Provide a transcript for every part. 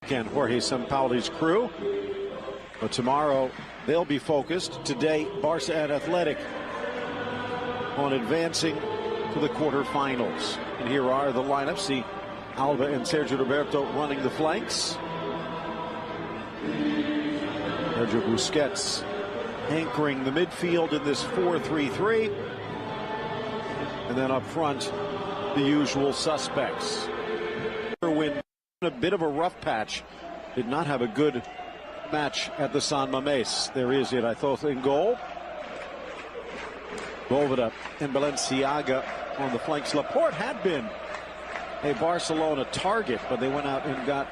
And Jorge Sampaoli's crew. But tomorrow they'll be focused. Today, Barca and Athletic on advancing to the quarterfinals. And here are the lineups. See Alba and Sergio Roberto running the flanks. Sergio Busquets anchoring the midfield in this 4-3-3. And then up front, the usual suspects. Win a bit of a rough patch. Did not have a good match at the San Mamés. There is Irazoz in goal. Boveda and Balenciaga on the flanks. Laporte had been a Barcelona target, but they went out and got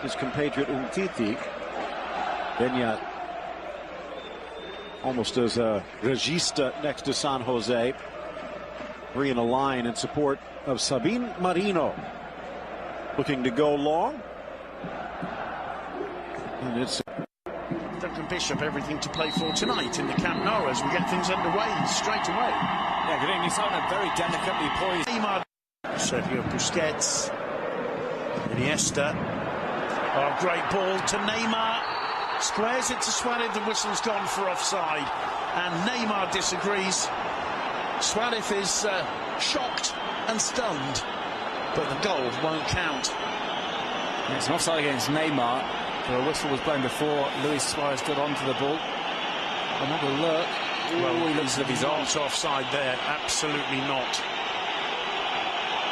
his compatriot Umtiti. Beñat almost as a regista next to San Jose. Three in a line in support of Sabine Marino. Looking to go long. And it's Duncan Bishop, everything to play for tonight in the Camp Nou as we get things underway straight away. Yeah, good evening, Simon. Very delicately poised. Neymar, Sergio Busquets, Iniesta. Oh, great ball to Neymar. Squares it to Suarez. The whistle's gone for offside. And Neymar disagrees. Suarez is shocked and stunned. But the goal won't count. Yeah, it's an offside against Neymar. The whistle was blown before Luis Suarez got onto the ball. Another look. Well, he looks as if he's not offside there. Absolutely not.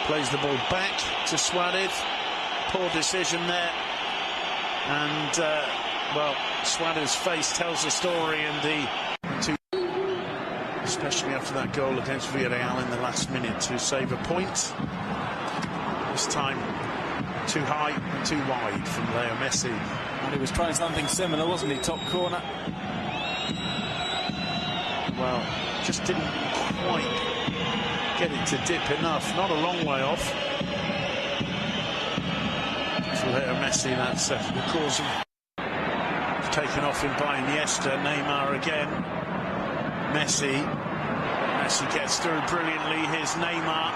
Plays the ball back to Suarez. Poor decision there. And, well, Suarez's face tells the story, and especially after that goal against Villarreal in the last minute to save a point. This time too high, too wide from Leo Messi. And he was trying something similar, wasn't he? Top corner. Well, just didn't quite get it to dip enough. Not a long way off. For Leo Messi, that's the cause of taken off him by Iniesta. Neymar again. Messi gets through brilliantly. Here's Neymar.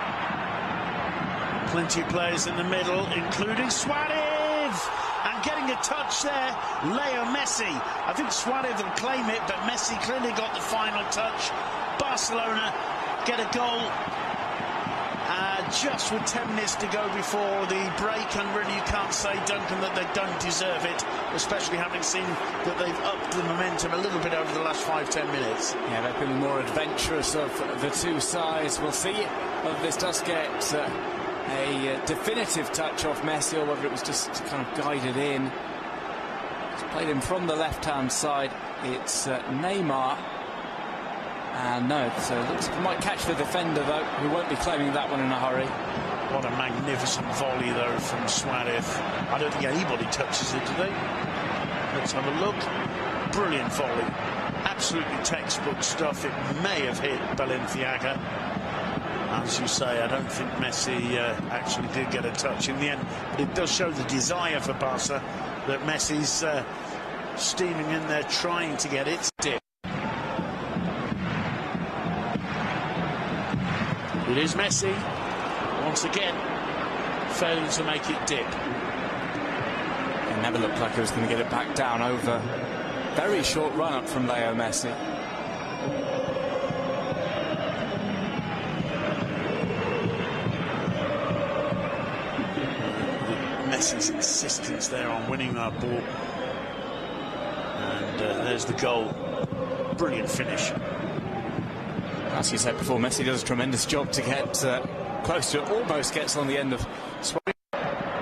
Plenty of players in the middle, including Suarez. And getting a touch there, Leo Messi. I think Suarez will claim it, but Messi clearly got the final touch. Barcelona get a goal just with 10 minutes to go before the break, and really you can't say, Duncan, that they don't deserve it, especially having seen that they've upped the momentum a little bit over the last 5-10 minutes. Yeah, they've been more adventurous of the two sides. We'll see if this does get a definitive touch off Messi, or whether it was just kind of guided in. It's played in from the left-hand side. It's Neymar. And no, so it looks like he might catch the defender, though, who won't be claiming that one in a hurry. What a magnificent volley, though, from Suarez. I don't think anybody touches it, do they? Let's have a look. Brilliant volley. Absolutely textbook stuff. It may have hit Balenciaga. As you say, I don't think Messi actually did get a touch in the end. But it does show the desire for Barca that Messi's steaming in there trying to get it. It is Messi, once again, failing to make it dip. It never looked like he was going to get it back down over. Very short run-up from Leo Messi. Messi's insistence there on winning that ball. And there's the goal. Brilliant finish. As you said before, Messi does a tremendous job to get close to it. Almost gets on the end of Suarez.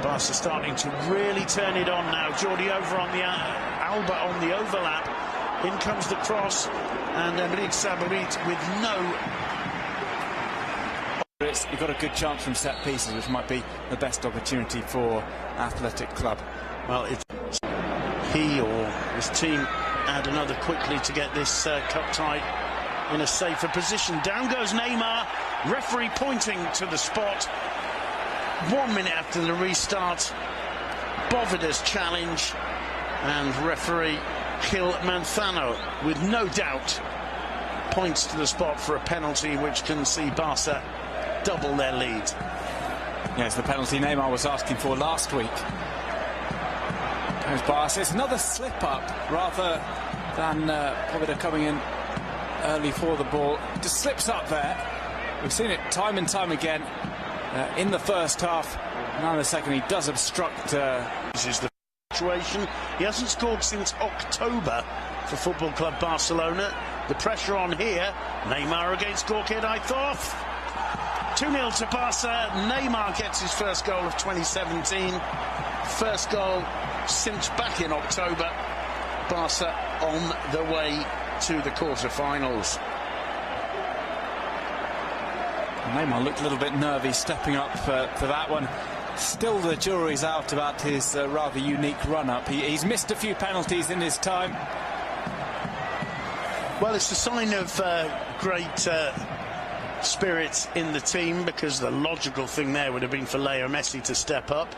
Barca starting to really turn it on now. Jordi over on the Alba on the overlap. In comes the cross, and Enrique Sabarit with no. You've got a good chance from set pieces, which might be the best opportunity for Athletic Club. Well, if he or his team add another quickly to get this cup tie in a safer position. Down goes Neymar, referee pointing to the spot. 1 minute after the restart, Boveda's challenge, and referee Gil Manzano, with no doubt, points to the spot for a penalty which can see Barca double their lead. Yes, the penalty Neymar was asking for last week. There's Barca. It's another slip-up rather than Boveda coming in early for the ball. Just slips up there. We've seen it time and time again in the first half. Now in the second, he does obstruct. This is the situation. He hasn't scored since October for Football Club Barcelona. The pressure on here. Neymar against Gorka Aithoff. 2-0 to Barca. Neymar gets his first goal of 2017. First goal since back in October. Barca on the way to the quarter-finals. Neymar looked a little bit nervy stepping up for that one. Still the jury's out about his rather unique run-up. He's missed a few penalties in his time. Well, it's a sign of great spirit in the team, because the logical thing there would have been for Leo Messi to step up.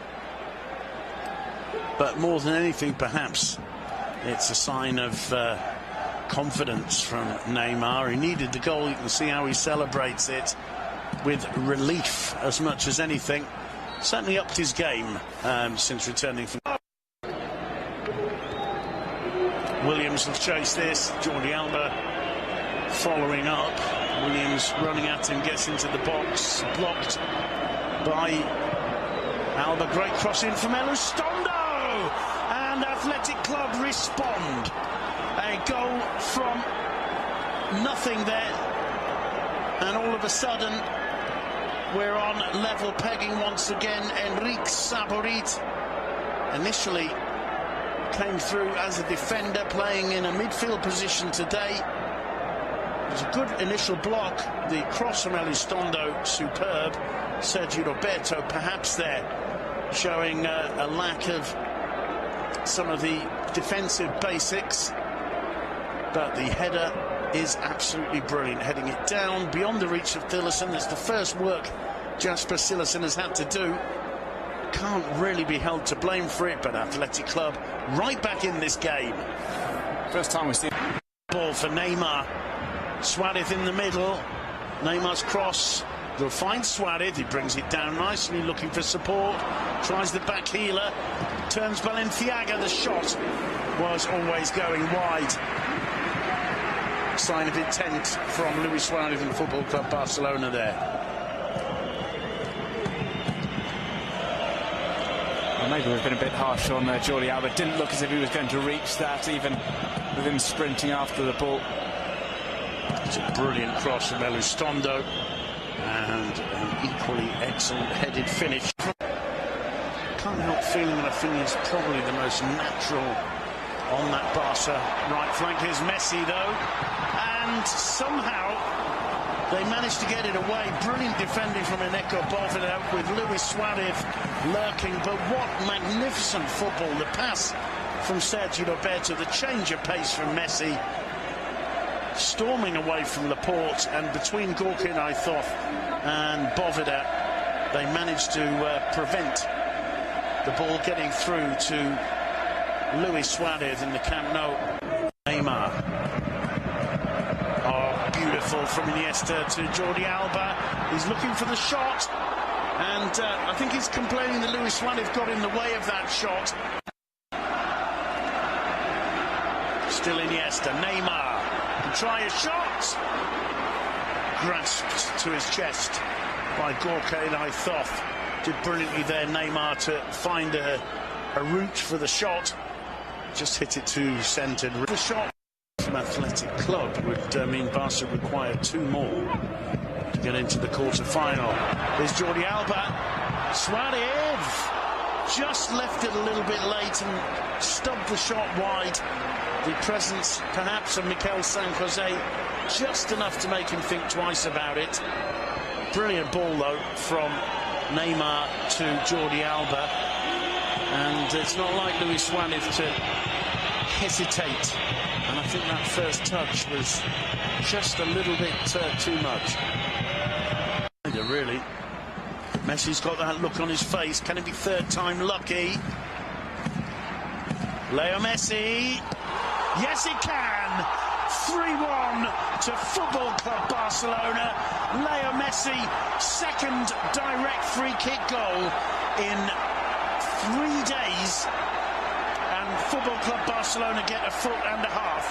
But more than anything, perhaps, it's a sign of confidence from Neymar. He needed the goal. You can see how he celebrates it with relief as much as anything. Certainly upped his game since returning from... Williams will chase this. Jordi Alba following up. Williams running at him, gets into the box, blocked by Alba. Great cross in from Elizondo, and Athletic Club respond. A goal from nothing there, and all of a sudden we're on level pegging once again. Enrique Saborit initially came through as a defender, playing in a midfield position today. It was a good initial block. The cross from Elizondo, superb. Sergio Roberto perhaps there showing a lack of some of the defensive basics, but the header is absolutely brilliant, heading it down beyond the reach of Thieleson. That's the first work Jasper Cillessen has had to do. Can't really be held to blame for it, but Athletic Club right back in this game. First time we see ball for Neymar. Suarez in the middle. Neymar's cross. They'll find Suarez. He brings it down nicely, looking for support. Tries the back heeler. Turns Balenciaga. The shot was always going wide. Sign of intent from Luis Suarez and Football Club Barcelona there. Maybe we've been a bit harsh on Jordi Alba. Didn't look as if he was going to reach that, even with him sprinting after the ball. It's a brilliant cross from Elizondo, and an equally excellent headed finish. Can't help feeling that I think he's probably the most natural on that Barca right flank. Here's Messi though, and somehow they managed to get it away. Brilliant defending from Eneko Boveda with Luis Suarez lurking. But what magnificent football. The pass from Sergio Roberto, the change of pace from Messi. Storming away from Laporte, and between Gorka Aithoff and Boveda, they managed to prevent the ball getting through to Luis Suarez in the Camp Nou. Neymar. Beautiful from Iniesta to Jordi Alba. He's looking for the shot, and I think he's complaining that Luis Suarez got in the way of that shot. Still Iniesta. Neymar can try a shot. Grasped to his chest by Gorka Aithoff. Did brilliantly there, Neymar, to find a route for the shot. Just hit it too centred. The shot from Athletic Club would mean Barca require 2 more to get into the quarter-final. There's Jordi Alba. Suarez just left it a little bit late and stubbed the shot wide. The presence perhaps of Mikel San Jose, just enough to make him think twice about it. Brilliant ball though from Neymar to Jordi Alba, and it's not like Luis Suarez to hesitate. And I think that first touch was just a little bit too much. Really, Messi's got that look on his face. Can it be third time lucky? Leo Messi. Yes, it can. 3-1 to Football Club Barcelona. Leo Messi, second direct free kick goal in 3 days. And Football Club Barcelona get a foot and a half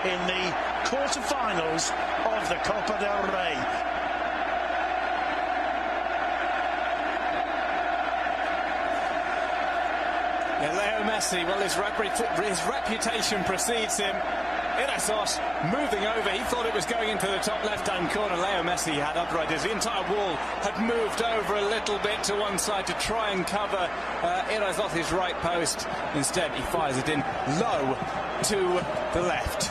in the quarter-finals of the Copa del Rey. Yeah, Leo Messi, well, his reputation precedes him. Irazos moving over. He thought it was going into the top left-hand corner. Leo Messi had other ideas. The entire wall had moved over a little bit to one side to try and cover Irazos' right post. Instead, he fires it in low to the left.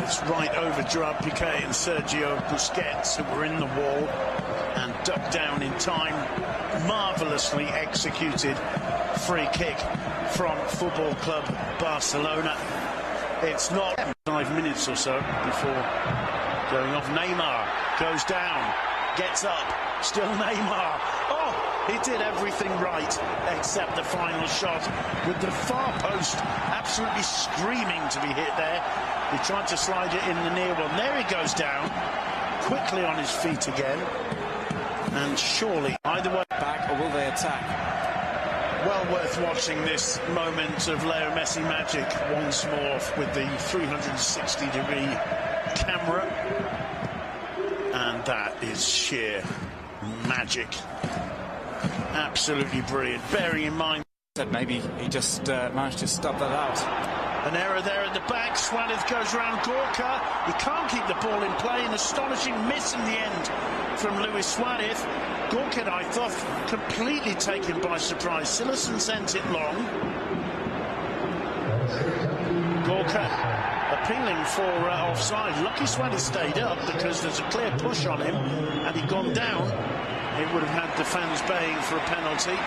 It's right over Gerard Piqué and Sergio Busquets, who were in the wall and ducked down in time. Marvellously executed free kick from Football Club Barcelona. It's not 5 minutes or so before going off. Neymar goes down, gets up, still Neymar. Oh, he did everything right except the final shot, with the far post absolutely screaming to be hit there. He tried to slide it in the near one. There he goes down, quickly on his feet again. And surely, either way, Back, or will they attack? well worth watching this moment of Leo Messi magic once more with the 360-degree camera. And that is sheer magic. Absolutely brilliant. Bearing in mind That maybe he just managed to stub that out. an error there at the back. Suarez goes round Gorka. He can't keep the ball in play. An astonishing miss in the end from Luis Suarez. Gorka, I thought, completely taken by surprise. Silerson sent it long. Gorka appealing for offside. Lucky Suarez stayed up because there's a clear push on him. Had he gone down, it would have had the fans baying for a penalty.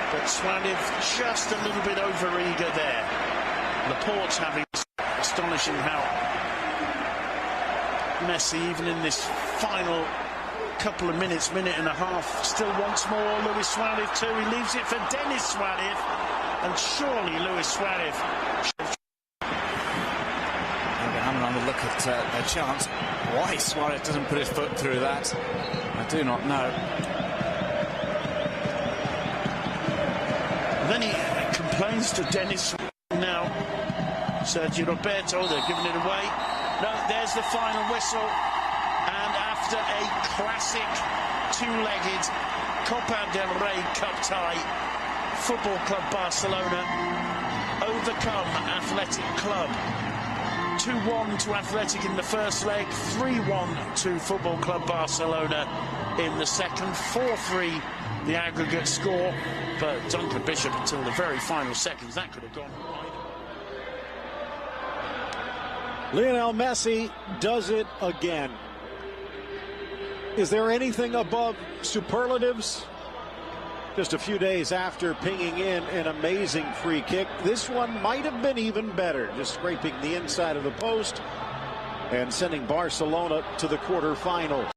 But Suarez just a little bit over-eager there. Laporte's having astonishing how Messi, even in this final couple of minutes, minute and a half, still wants more. Luis Suarez too. He leaves it for Denis Suarez, and surely Luis Suarez. Maybe having another look at their chance. Why Suarez doesn't put his foot through that, I do not know. Then he complains to Denis now. Sergio Roberto, they're giving it away. No, there's the final whistle. And after a classic two-legged Copa del Rey Cup tie, Football Club Barcelona overcome Athletic Club. 2-1 to Athletic in the first leg, 3-1 to Football Club Barcelona in the second, 4-3 the aggregate score. But Duncan Bishop, until the very final seconds, that could have gone wide. Lionel Messi does it again. Is there anything above superlatives? Just a few days after pinging in an amazing free kick, this one might have been even better, just scraping the inside of the post and sending Barcelona to the quarterfinals.